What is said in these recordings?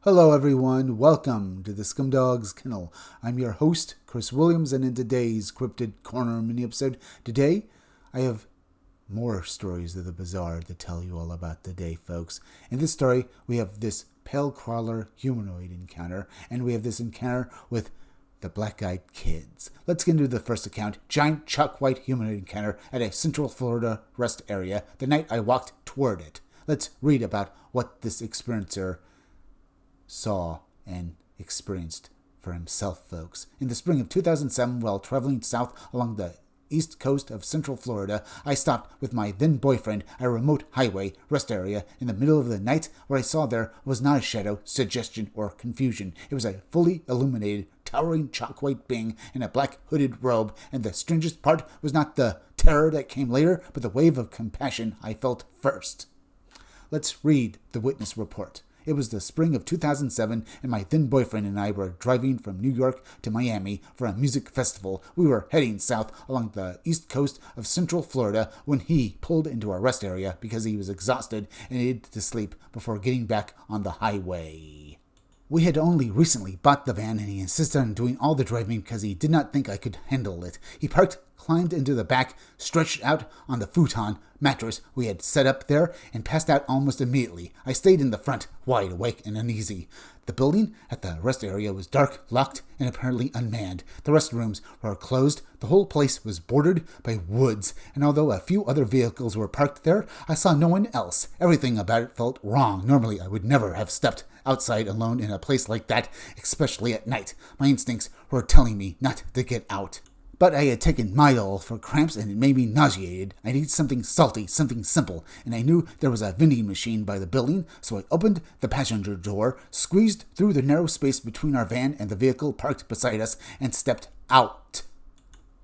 Hello everyone, welcome to the Scumdogs Kennel. I'm your host, Chris Williams, and in today's Cryptid Corner mini-episode, today I have more stories of the bizarre to tell you all about today, folks. In this story, we have this pale crawler humanoid encounter, and we have this encounter with the black-eyed kids. Let's get into the first account. Giant chalk white humanoid encounter at a Central Florida rest area the night I walked toward it. Let's read about what this experiencer saw and experienced for himself, folks. In the spring of 2007, while traveling south along the east coast of Central Florida, I stopped with my then-boyfriend at a remote highway rest area in the middle of the night. What I saw there was not a shadow, suggestion, or confusion. It was a fully illuminated, towering chalk-white being in a black hooded robe, and the strangest part was not the terror that came later, but the wave of compassion I felt first. Let's read the witness report. It was the spring of 2007, and my then-boyfriend and I were driving from New York to Miami for a music festival. We were heading south along the east coast of Central Florida when he pulled into our rest area because he was exhausted and needed to sleep before getting back on the highway. We had only recently bought the van, and he insisted on doing all the driving because he did not think I could handle it. He parked, climbed into the back, stretched out on the futon mattress we had set up there, and passed out almost immediately. I stayed in the front, wide awake and uneasy. The building at the rest area was dark, locked, and apparently unmanned. The restrooms were closed. The whole place was bordered by woods, and although a few other vehicles were parked there, I saw no one else. Everything about it felt wrong. Normally, I would never have stepped outside alone in a place like that, especially at night. My instincts were telling me not to get out. But I had taken Midol for cramps, and it made me nauseated. I needed something salty, something simple, and I knew there was a vending machine by the building, so I opened the passenger door, squeezed through the narrow space between our van and the vehicle parked beside us, and stepped out.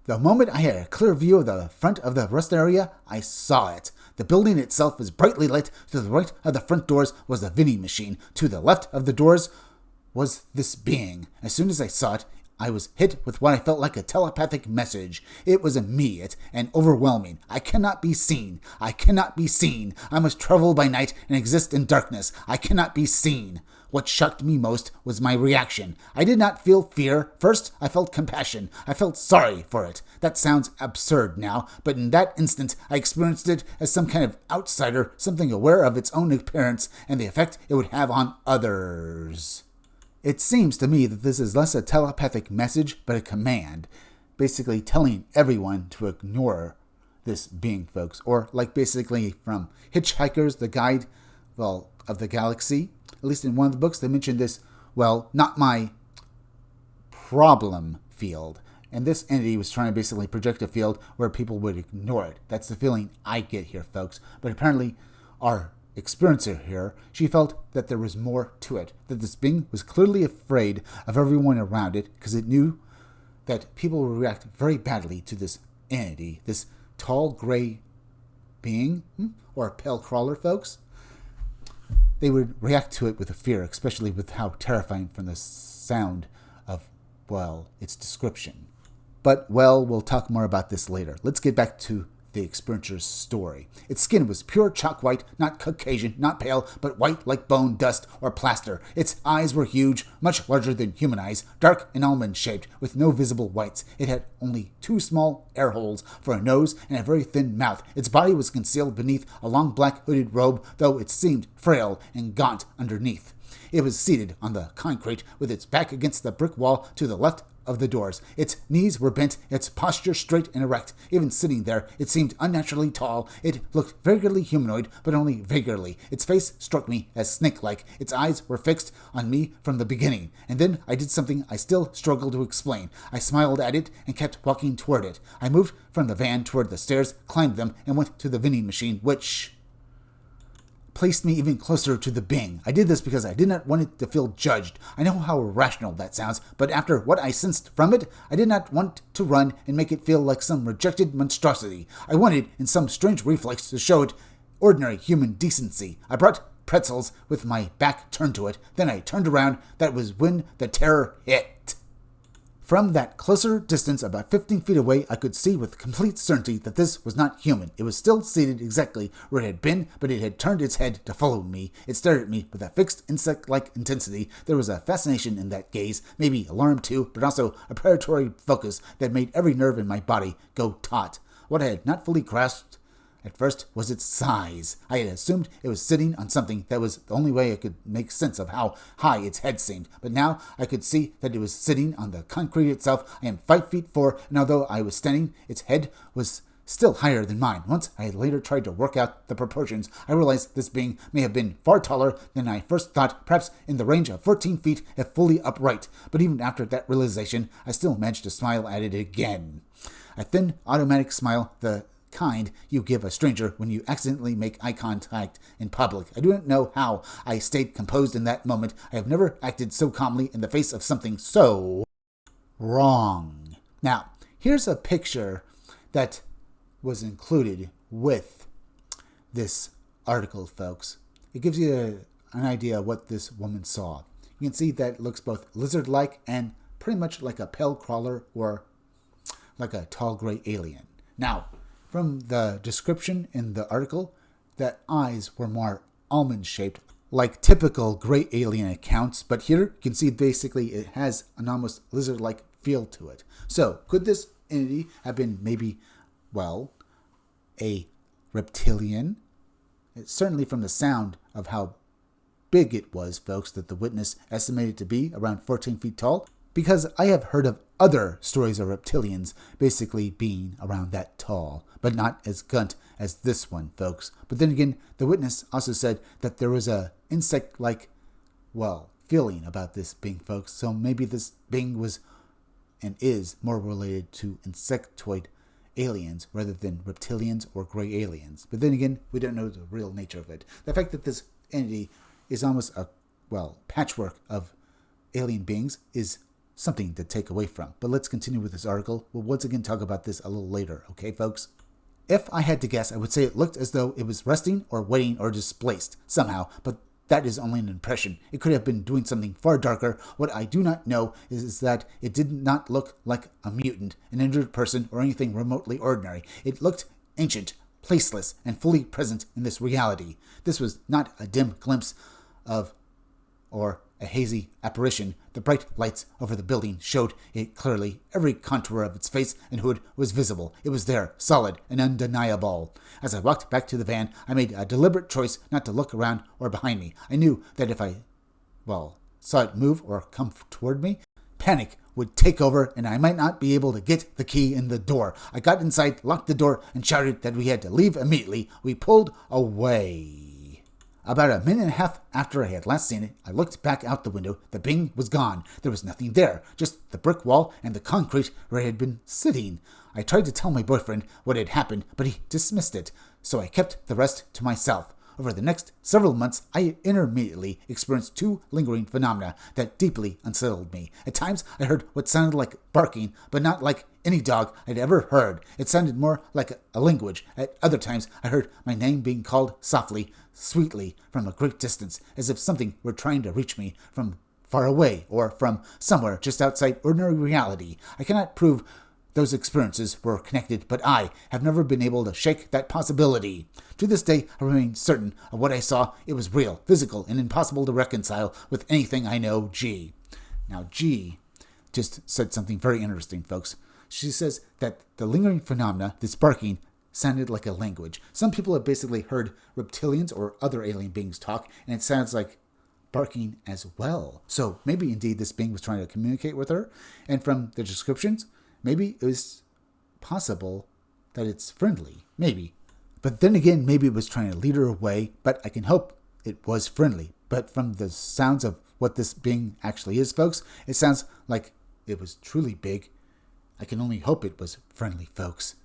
The moment I had a clear view of the front of the rest area, I saw it. The building itself was brightly lit. To the right of the front doors was the vending machine. To the left of the doors was this being. As soon as I saw it, I was hit with what I felt like a telepathic message. It was immediate and overwhelming. I cannot be seen. I cannot be seen. I must travel by night and exist in darkness. I cannot be seen. What shocked me most was my reaction. I did not feel fear. First, I felt compassion. I felt sorry for it. That sounds absurd now, but in that instant, I experienced it as some kind of outsider, something aware of its own appearance and the effect it would have on others. It seems to me that this is less a telepathic message, but a command, basically telling everyone to ignore this being, folks. Or like basically from Hitchhiker's The Guide, of the Galaxy. At least in one of the books, they mentioned this, not my problem field. And this entity was trying to basically project a field where people would ignore it. That's the feeling I get here, folks. But apparently our experiencer here, she felt that there was more to it, that this being was clearly afraid of everyone around it because it knew that people would react very badly to this entity, this tall gray being, or pale crawler, folks. They would react to it with a fear, especially with how terrifying from the sound of, its description. But, we'll talk more about this later. Let's get back to the experiencer's story. Its skin was pure chalk white, not Caucasian, not pale, but white like bone, dust, or plaster. Its eyes were huge, much larger than human eyes, dark and almond-shaped, with no visible whites. It had only 2 small air holes for a nose and a very thin mouth. Its body was concealed beneath a long black hooded robe, though it seemed frail and gaunt underneath. It was seated on the concrete, with its back against the brick wall to the left of the doors. Its knees were bent, its posture straight and erect. Even sitting there, it seemed unnaturally tall. It looked vaguely humanoid, but only vaguely. Its face struck me as snake-like. Its eyes were fixed on me from the beginning. And then I did something I still struggle to explain. I smiled at it and kept walking toward it. I moved from the van toward the stairs, climbed them, and went to the vending machine, which placed me even closer to the being. I did this because I did not want it to feel judged. I know how irrational that sounds, but after what I sensed from it, I did not want to run and make it feel like some rejected monstrosity. I wanted, in some strange reflex, to show it ordinary human decency. I brought pretzels with my back turned to it. Then I turned around. That was when the terror hit. From that closer distance, about 15 feet away, I could see with complete certainty that this was not human. It was still seated exactly where it had been, but it had turned its head to follow me. It stared at me with a fixed, insect-like intensity. There was a fascination in that gaze, maybe alarm too, but also a predatory focus that made every nerve in my body go taut. What I had not fully grasped at first was its size. I had assumed it was sitting on something. That was the only way I could make sense of how high its head seemed. But now I could see that it was sitting on the concrete itself. I am 5'4", and although I was standing, its head was still higher than mine. Once I had later tried to work out the proportions, I realized this being may have been far taller than I first thought, perhaps in the range of 14 feet if fully upright. But even after that realization, I still managed to smile at it again. A thin, automatic smile, the kind you give a stranger when you accidentally make eye contact in public. I don't know how I stayed composed in that moment. I have never acted so calmly in the face of something so wrong. Now, here's a picture that was included with this article, folks. It gives you an idea of what this woman saw. You can see that it looks both lizard-like and pretty much like a pale crawler or like a tall gray alien. Now, from the description in the article, the eyes were more almond-shaped, like typical gray alien accounts, but here you can see basically it has an almost lizard-like feel to it. So, could this entity have been maybe, well, a reptilian? It's certainly from the sound of how big it was, folks, that the witness estimated to be around 14 feet tall, because I have heard of other stories of reptilians basically being around that tall, but not as gaunt as this one, folks. But then again, the witness also said that there was a insect-like, well, feeling about this being, folks. So maybe this being was and is more related to insectoid aliens rather than reptilians or gray aliens. But then again, we don't know the real nature of it. The fact that this entity is almost a, well, patchwork of alien beings is something to take away from. But let's continue with this article. We'll once again talk about this a little later, okay, folks? If I had to guess, I would say it looked as though it was resting or waiting or displaced somehow, but that is only an impression. It could have been doing something far darker. What I do not know is that it did not look like a mutant, an injured person, or anything remotely ordinary. It looked ancient, placeless, and fully present in this reality. This was not a dim glimpse of, or a hazy apparition. The bright lights over the building showed it clearly. Every contour of its face and hood was visible. It was there, solid and undeniable. As I walked back to the van, I made a deliberate choice not to look around or behind me. I knew that if I, well, saw it move or come toward me, panic would take over and I might not be able to get the key in the door. I got inside, locked the door, and shouted that we had to leave immediately. We pulled away. About a minute and a half after I had last seen it, I looked back out the window. The Bing was gone. There was nothing there, just the brick wall and the concrete where it had been sitting. I tried to tell my boyfriend what had happened, but he dismissed it, so I kept the rest to myself. Over the next several months, I intermittently experienced two lingering phenomena that deeply unsettled me. At times, I heard what sounded like barking, but not like any dog I'd ever heard. It sounded more like a language. At other times, I heard my name being called softly, sweetly, from a great distance, as if something were trying to reach me from far away or from somewhere just outside ordinary reality. I cannot prove those experiences were connected, but I have never been able to shake that possibility. To this day, I remain certain of what I saw. It was real, physical, and impossible to reconcile with anything I know. G. Now, G just said something very interesting, folks. She says that the lingering phenomena, this barking, sounded like a language. Some people have basically heard reptilians or other alien beings talk, and it sounds like barking as well. So maybe indeed this being was trying to communicate with her, and from the descriptions, maybe it was possible that it's friendly. Maybe. But then again, maybe it was trying to lead her away, but I can hope it was friendly. But from the sounds of what this being actually is, folks, it sounds like it was truly big. I can only hope it was friendly, folks.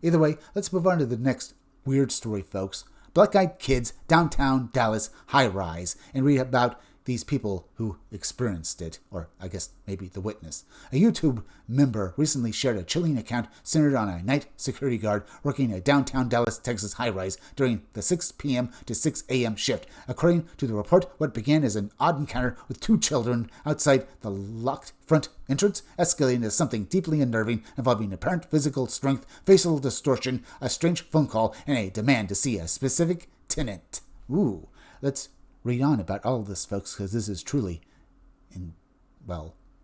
Either way, let's move on to the next weird story, folks. Black-eyed kids, downtown Dallas, high-rise, and read about these people who experienced it, or I guess maybe the witness. A YouTube member recently shared a chilling account centered on a night security guard working a downtown Dallas, Texas high-rise during the 6 p.m. to 6 a.m. shift. According to the report, what began as an odd encounter with two children outside the locked front entrance escalated into something deeply unnerving involving apparent physical strength, facial distortion, a strange phone call, and a demand to see a specific tenant. Ooh, let's read on about all of this, folks, because this is truly,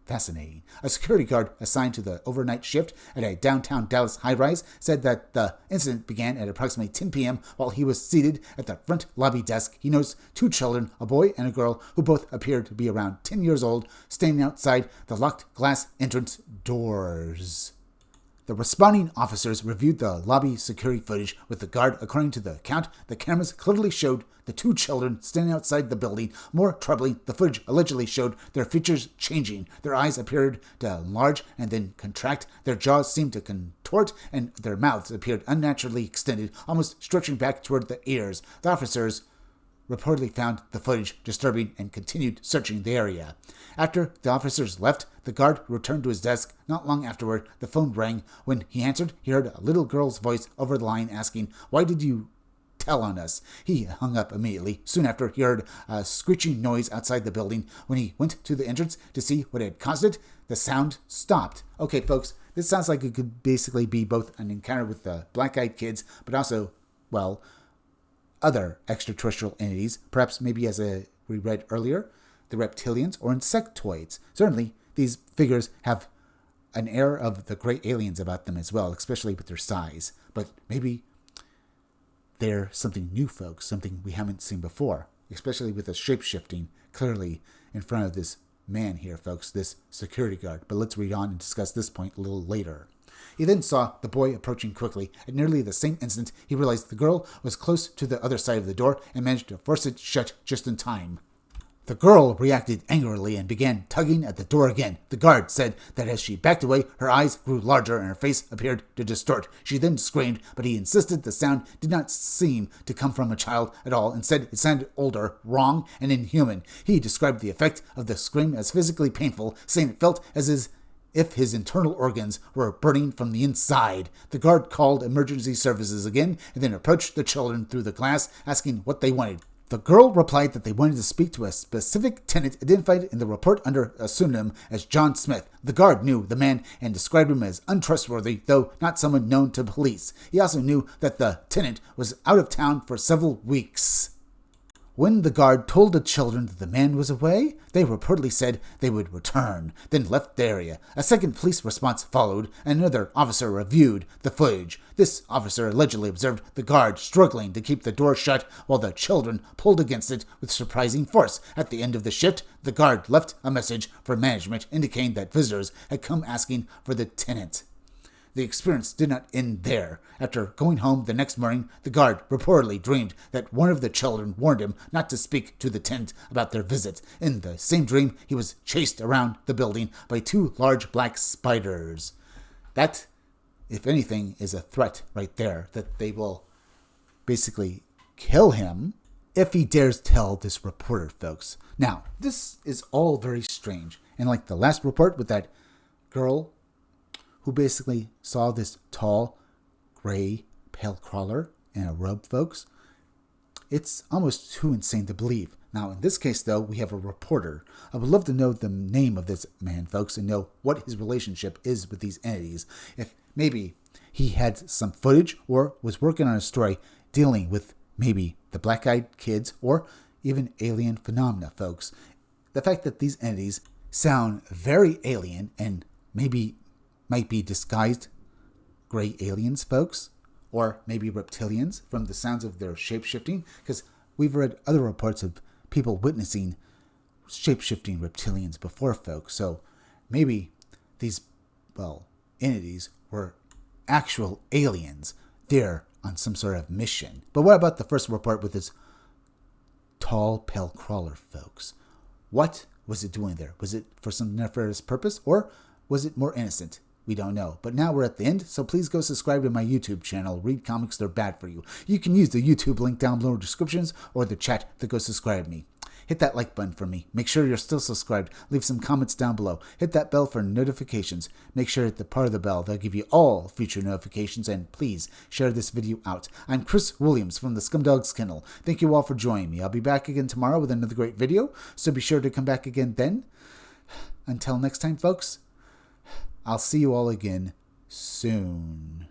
fascinating. A security guard assigned to the overnight shift at a downtown Dallas high-rise said that the incident began at approximately 10 p.m. while he was seated at the front lobby desk. He noticed two children, a boy and a girl, who both appeared to be around 10 years old, standing outside the locked glass entrance doors. The responding officers reviewed the lobby security footage with the guard. According to the account, the cameras clearly showed the two children standing outside the building. More troubling, the footage allegedly showed their features changing. Their eyes appeared to enlarge and then contract. Their jaws seemed to contort, and their mouths appeared unnaturally extended, almost stretching back toward the ears. The officers reportedly found the footage disturbing and continued searching the area. After the officers left, the guard returned to his desk. Not long afterward, the phone rang. When he answered, he heard a little girl's voice over the line asking, "Why did you tell on us?" He hung up immediately. Soon after, he heard a screeching noise outside the building. When he went to the entrance to see what had caused it, the sound stopped. Okay, folks, this sounds like it could basically be both an encounter with the black-eyed kids, but also, other extraterrestrial entities, perhaps maybe as we read earlier, the reptilians or insectoids. Certainly, these figures have an air of the great aliens about them as well, especially with their size. But maybe they're something new, folks, something we haven't seen before, especially with the shape-shifting clearly in front of this man here, folks, this security guard. But let's read on and discuss this point a little later. He then saw the boy approaching quickly. At nearly the same instant, he realized the girl was close to the other side of the door and managed to force it shut just in time. The girl reacted angrily and began tugging at the door again. The guard said that as she backed away, her eyes grew larger and her face appeared to distort. She then screamed, but he insisted the sound did not seem to come from a child at all. Instead, it sounded older, wrong, and inhuman. He described the effect of the scream as physically painful, saying it felt as if his internal organs were burning from the inside. The guard called emergency services again and then approached the children through the glass, asking what they wanted. The girl replied that they wanted to speak to a specific tenant identified in the report under a pseudonym as John Smith. The guard knew the man and described him as untrustworthy, though not someone known to police. He also knew that the tenant was out of town for several weeks. When the guard told the children that the man was away, they reportedly said they would return, then left the area. A second police response followed, and another officer reviewed the footage. This officer allegedly observed the guard struggling to keep the door shut while the children pulled against it with surprising force. At the end of the shift, the guard left a message for management indicating that visitors had come asking for the tenant. The experience did not end there. After going home the next morning, the guard reportedly dreamed that one of the children warned him not to speak to the tenant about their visit. In the same dream, he was chased around the building by two large black spiders. That, if anything, is a threat right there, that they will basically kill him if he dares tell this reporter, folks. Now, this is all very strange. And like the last report with that girl who basically saw this tall, gray, pale crawler in a robe, folks, it's almost too insane to believe. Now, in this case, though, we have a reporter. I would love to know the name of this man, folks, and know what his relationship is with these entities. If maybe he had some footage or was working on a story dealing with maybe the black-eyed kids or even alien phenomena, folks. The fact that these entities sound very alien and maybe might be disguised gray aliens, folks, or maybe reptilians from the sounds of their shape-shifting, because we've read other reports of people witnessing shape-shifting reptilians before, folks. So maybe these, entities were actual aliens there on some sort of mission. But what about the first report with this tall, pale crawler, folks? What was it doing there? Was it for some nefarious purpose, or was it more innocent? We don't know. But now we're at the end, so please go subscribe to my YouTube channel, Read Comics, They're Bad For You. You can use the YouTube link down below in the descriptions or the chat to go subscribe to me. Hit that like button for me. Make sure you're still subscribed. Leave some comments down below. Hit that bell for notifications. Make sure to hit the part of the bell that'll give you all future notifications, and please share this video out. I'm Chris Williams from the Scumdogs Kennel. Thank you all for joining me. I'll be back again tomorrow with another great video, so be sure to come back again then. Until next time, folks, I'll see you all again soon.